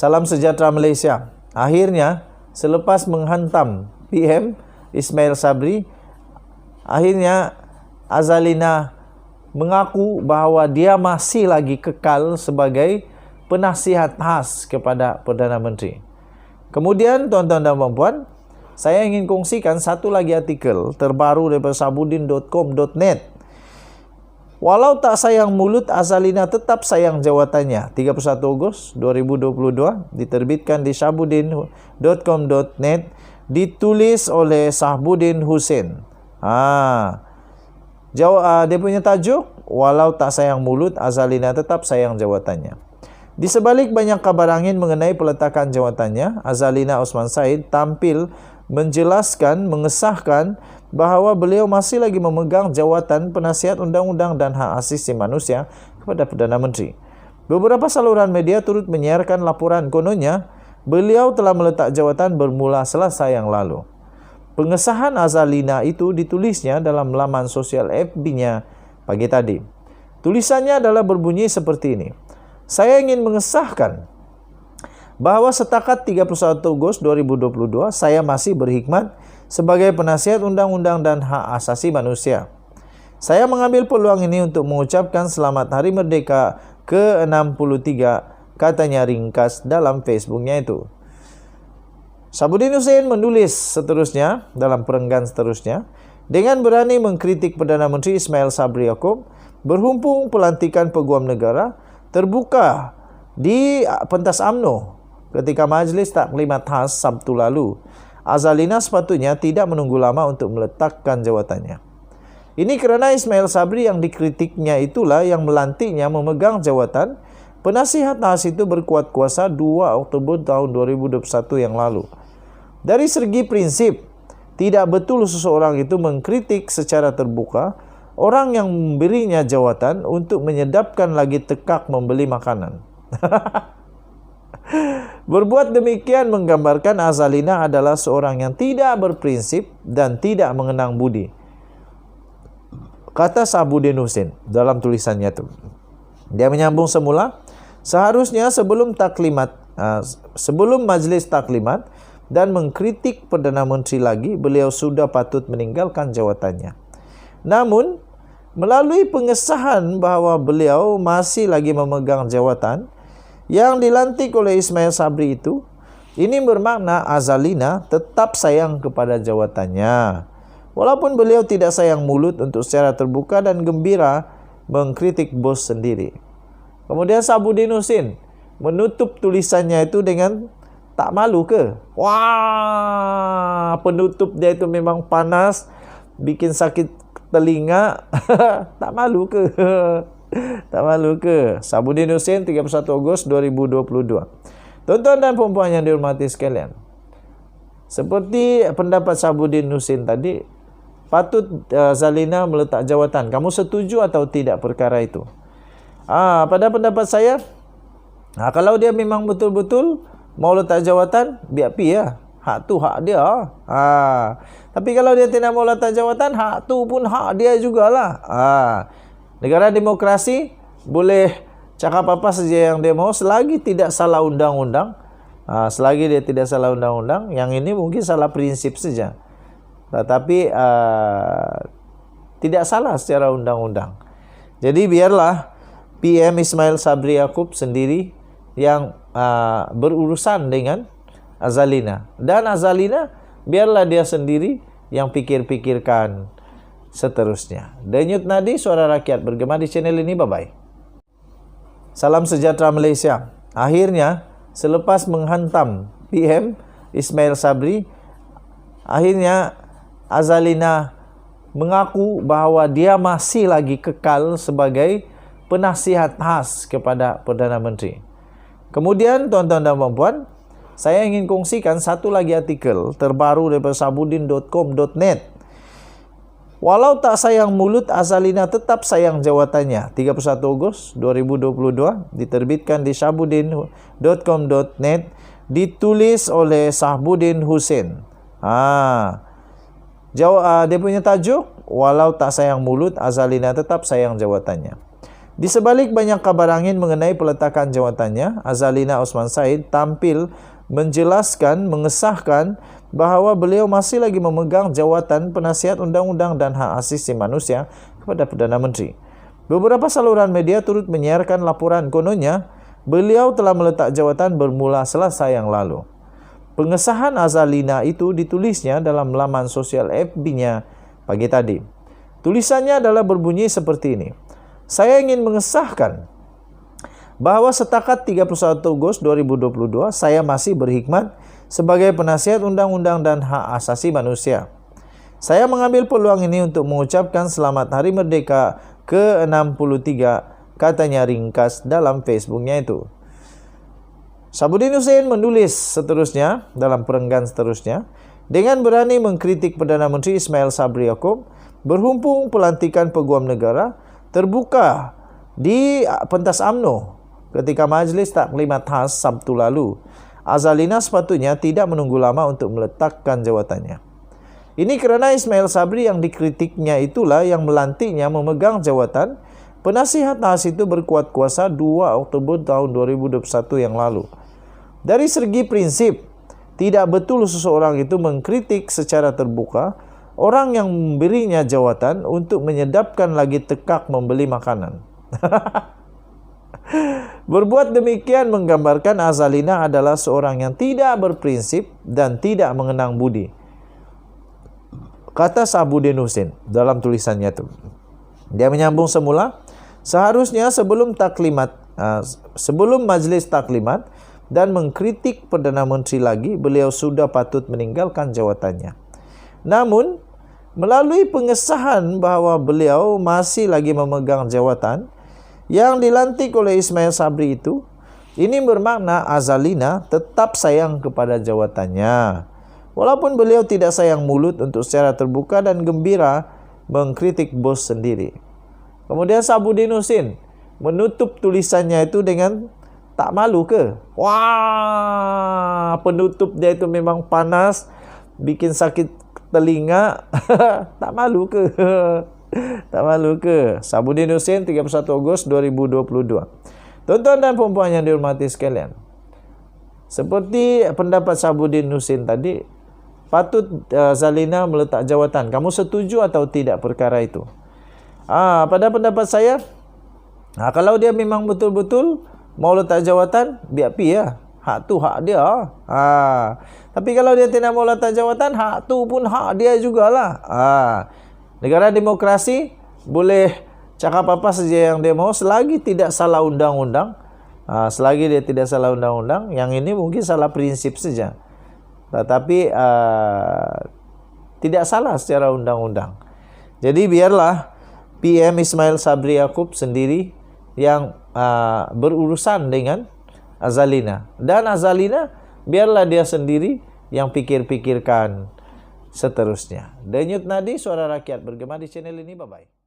Salam sejahtera Malaysia. Akhirnya, selepas menghantam PM Ismail Sabri, akhirnya Azalina mengaku bahawa dia masih lagi kekal sebagai penasihat khas kepada Perdana Menteri. Kemudian, tuan-tuan dan puan-puan, saya ingin kongsikan satu lagi artikel terbaru daripada sabudin.com.net. Walau tak sayang mulut, Azalina tetap sayang jawatannya. 31 Ogos 2022, diterbitkan di sabudin.com.net, ditulis oleh Sahbudin Hussein. Dia punya tajuk, walau tak sayang mulut, Azalina tetap sayang jawatannya. Di sebalik banyak kabar angin mengenai peletakan jawatannya, Azalina Osman Said tampil mengesahkan bahawa beliau masih lagi memegang jawatan penasihat undang-undang dan hak asasi manusia kepada Perdana Menteri. Beberapa saluran media turut menyiarkan laporan kononnya beliau telah meletak jawatan bermula Selasa yang lalu. Pengesahan Azalina itu ditulisnya dalam laman sosial FB-nya pagi tadi. Tulisannya adalah berbunyi seperti ini. Saya ingin mengesahkan bahawa setakat 31 Ogos 2022, saya masih berkhidmat sebagai penasihat undang-undang dan hak asasi manusia. Saya mengambil peluang ini untuk mengucapkan selamat Hari Merdeka ke-63, katanya ringkas dalam Facebooknya itu. Sabudin Hussein menulis seterusnya, dalam perenggan seterusnya, dengan berani mengkritik Perdana Menteri Ismail Sabri Yaakob, berhumpung pelantikan Peguam Negara terbuka di pentas UMNO ketika Majlis Taklimat Khas Sabtu lalu. Azalina sepatutnya tidak menunggu lama untuk meletakkan jawatannya. Ini kerana Ismail Sabri yang dikritiknya itulah yang melantiknya memegang jawatan penasihat khas itu berkuat kuasa 2 Oktober tahun 2021 yang lalu. Dari segi prinsip, tidak betul seseorang itu mengkritik secara terbuka orang yang memberinya jawatan untuk menyedapkan lagi tekak membeli makanan. Berbuat demikian menggambarkan Azalina adalah seorang yang tidak berprinsip dan tidak mengenang budi, kata Sahbudin Hussein dalam tulisannya itu. Dia menyambung semula, seharusnya sebelum majlis taklimat dan mengkritik Perdana Menteri lagi, beliau sudah patut meninggalkan jawatannya. Namun, melalui pengesahan bahawa beliau masih lagi memegang jawatan yang dilantik oleh Ismail Sabri itu, ini bermakna Azalina tetap sayang kepada jawatannya. Walaupun beliau tidak sayang mulut untuk secara terbuka dan gembira mengkritik bos sendiri. Kemudian Sahbudin Hussein menutup tulisannya itu dengan, tak malu ke? Wah, penutup dia itu memang panas, bikin sakit telinga. Tak malu ke? Tak malu ke? Sahbudin Hussein 31 Ogos 2022. Tuan-tuan dan puan-puan yang dihormati sekalian, seperti pendapat Sahbudin Hussein tadi, patut Azalina meletak jawatan. Kamu setuju atau tidak perkara itu? Pada pendapat saya, kalau dia memang betul-betul mau letak jawatan, biar pi ya. Hak tu hak dia. Tapi kalau dia tidak mau letak jawatan, hak tu pun hak dia jugalah. Negara demokrasi boleh cakap apa saja yang dia mau selagi tidak salah undang-undang. Selagi dia tidak salah undang-undang, yang ini mungkin salah prinsip saja. Tetapi tidak salah secara undang-undang. Jadi biarlah PM Ismail Sabri Yaakob sendiri yang berurusan dengan Azalina. Dan Azalina biarlah dia sendiri yang pikir-pikirkan seterusnya. Denyut Nadi, suara rakyat bergema di channel ini. Bye-bye. Salam sejahtera Malaysia. Akhirnya, selepas menghantam PM Ismail Sabri, akhirnya Azalina mengaku bahawa dia masih lagi kekal sebagai penasihat khas kepada Perdana Menteri. Kemudian, tuan-tuan dan puan-puan, saya ingin kongsikan satu lagi artikel terbaru daripada sabudin.com.net. Walau tak sayang mulut, Azalina tetap sayang jawatannya. 31 Ogos 2022, diterbitkan di sabudin.com.net, ditulis oleh Sahbudin Hussein. Dia punya tajuk, walau tak sayang mulut, Azalina tetap sayang jawatannya. Di sebalik banyak kabar angin mengenai peletakan jawatannya, Azalina Osman Said tampil menjelaskan, mengesahkan bahawa beliau masih lagi memegang jawatan penasihat undang-undang dan hak asasi manusia kepada Perdana Menteri. Beberapa saluran media turut menyiarkan laporan kononnya beliau telah meletak jawatan bermula Selasa yang lalu. Pengesahan Azalina itu ditulisnya dalam laman sosial FB-nya pagi tadi. Tulisannya adalah berbunyi seperti ini. Saya ingin mengesahkan bahawa setakat 31 Ogos 2022, saya masih berkhidmat sebagai penasihat undang-undang dan hak asasi manusia. Saya mengambil peluang ini untuk mengucapkan selamat Hari Merdeka ke-63, katanya ringkas dalam Facebook-nya itu. Sabudin Husin menulis seterusnya dalam perenggan seterusnya, dengan berani mengkritik Perdana Menteri Ismail Sabri Yaakob, berhumpung pelantikan Peguam Negara terbuka di pentas UMNO ketika Majlis Taklimat Khas Sabtu lalu. Azalina sepatutnya tidak menunggu lama untuk meletakkan jawatannya. Ini kerana Ismail Sabri yang dikritiknya itulah yang melantiknya memegang jawatan penasihat khas itu berkuat kuasa 2 Oktober tahun 2021 yang lalu. Dari segi prinsip, tidak betul seseorang itu mengkritik secara terbuka orang yang memberinya jawatan untuk menyedapkan lagi tekak membeli makanan. Berbuat demikian menggambarkan Azalina adalah seorang yang tidak berprinsip dan tidak mengenang budi, kata Sabudin Husin dalam tulisannya itu. Dia menyambung semula, seharusnya sebelum majlis taklimat dan mengkritik Perdana Menteri lagi, beliau sudah patut meninggalkan jawatannya. Namun, melalui pengesahan bahawa beliau masih lagi memegang jawatan yang dilantik oleh Ismail Sabri itu, ini bermakna Azalina tetap sayang kepada jawatannya. Walaupun beliau tidak sayang mulut untuk secara terbuka dan gembira mengkritik bos sendiri. Kemudian Sabudin Husin menutup tulisannya itu dengan, tak malu ke? Wah, penutup dia itu memang panas, bikin sakit telinga. Tak malu ke? Tak malu ke? Sabudin Husin, 31 Ogos 2022. Tuan-tuan dan puan-puan yang dihormati sekalian, seperti pendapat Sabudin Husin tadi, patut Azalina meletak jawatan. Kamu setuju atau tidak perkara itu? Pada pendapat saya, kalau dia memang betul-betul mau letak jawatan, biar pi ya. Hak tu hak dia. Tapi kalau dia tidak mau letak jawatan, hak tu pun hak dia jugalah. Negara demokrasi boleh cakap apa saja yang dia mau selagi tidak salah undang-undang. Selagi dia tidak salah undang-undang, yang ini mungkin salah prinsip saja. Tetapi tidak salah secara undang-undang. Jadi biarlah PM Ismail Sabri Yaakob sendiri yang berurusan dengan Azalina. Dan Azalina biarlah dia sendiri yang pikir-pikirkan seterusnya. Denyut Nadi, Suara Rakyat bergema di channel ini. Bye-bye.